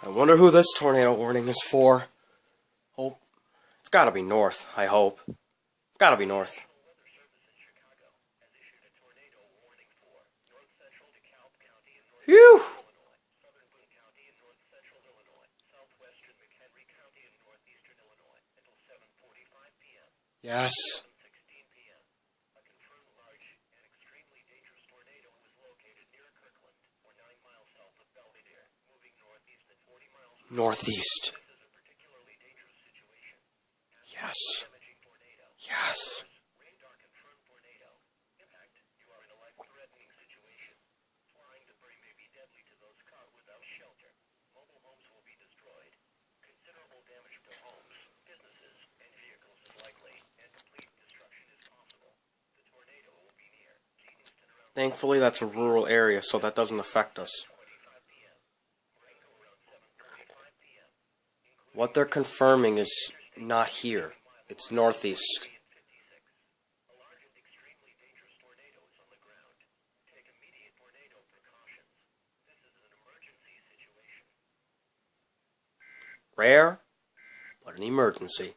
I wonder who this tornado warning is for. Hope. It's gotta be north, I hope. It's gotta be north. Phew! Yes. Northeast. Yes. Yes. Thankfully, that's a rural area, so that doesn't affect us. What they're confirming is not here. It's northeast. Rare, but an emergency.